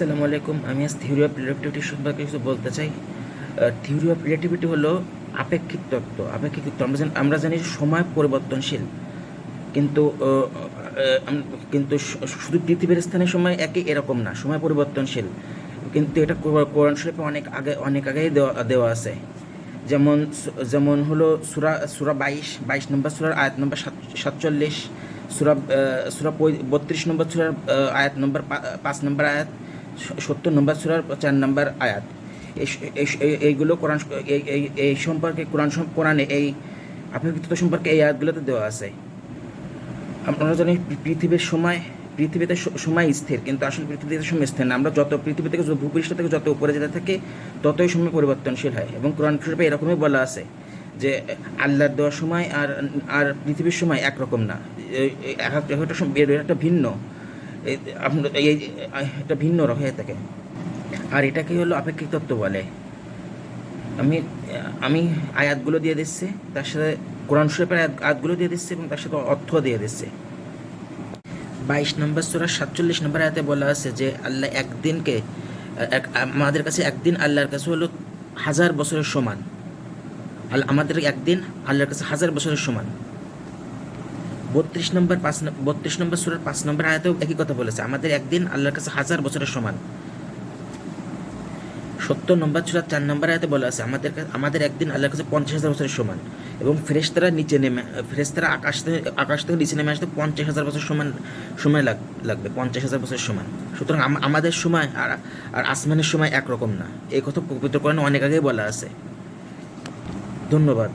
আসসালামু আলাইকুম। আমি আজ থিওরি অফ রিলেটিভিটি সম্পর্কে কিছু বলতে চাই। থিওরি অফ রিলেটিভিটি হলো আপেক্ষিক তত্ত্ব। আপেক্ষিক তত্ত্ব আমরা জানি যে সময় পরিবর্তনশীল, কিন্তু কিন্তু শুধু পৃথিবীর স্থানে সময় একই এরকম না, সময় পরিবর্তনশীল। কিন্তু এটা কোরআন শরীফে অনেক আগেই দেওয়া আছে। যেমন যেমন হলো সূরা 22 নম্বর সূরার আয়াত নম্বর 47, সূরা সূরা 32 নম্বর সূরার আয়াত নম্বর 5 নম্বর আয়াত, 70 নম্বর সূরার 4 নম্বর আয়াত। এইগুলো কোরআন এই সম্পর্কে কোরআনে এই আপেক্ষিকতা সম্পর্কে এই আয়াতগুলোতে দেওয়া আছে। আমরা জানি পৃথিবীতে সময় স্থির, কিন্তু আসলে পৃথিবীতে সময় স্থির না। আমরা পৃথিবী থেকে ভূপৃষ্ঠ থেকে যত উপরে যেতে থাকি ততই সময় পরিবর্তনশীল হয়। এবং কোরআন শরীফে এরকমই বলা আছে যে আল্লাহর দেওয়ার সময় আর পৃথিবীর সময় একরকম না, একটা ভিন্ন, একটা ভিন্ন হয়ে থাকে। আর এটাকে হলো আপেক্ষিক তত্ত্ব বলে। আমি আমি আয়াতগুলো দিয়ে দিচ্ছি, তার সাথে কোরআন শরীফের আয়াতগুলো দিয়ে দিচ্ছি এবং তার সাথে অর্থ দিয়ে দিচ্ছি। 22 নম্বর সূরা 47 নম্বর আয়াতে বলা আছে যে আল্লাহ আমাদের কাছে একদিন আল্লাহর কাছে হলো 1000 বছরের সমান। আমাদের একদিন আল্লাহর কাছে 1000 বছরের সমান। 32 নম্বর সূরার 5 নম্বর আয়াতেও একই কথা বলেছে, আমাদের একদিন আল্লাহর কাছে 1000 বছরের সমান। 70 নম্বর সূরার 4 নম্বর আয়াতে বলা আছে আমাদের একদিন আল্লাহর কাছে 50,000 বছরের সমান। এবং ফেরেশতারা আকাশ থেকে নিচে নেমে আসতে 50,000 বছর সময় লাগবে, 50,000 বছরের সমান। সুতরাং আমাদের সময় আর আসমানের সময় একরকম না। এই কথা পবিত্র কোরআনে অনেক আগেই বলা আছে। ধন্যবাদ।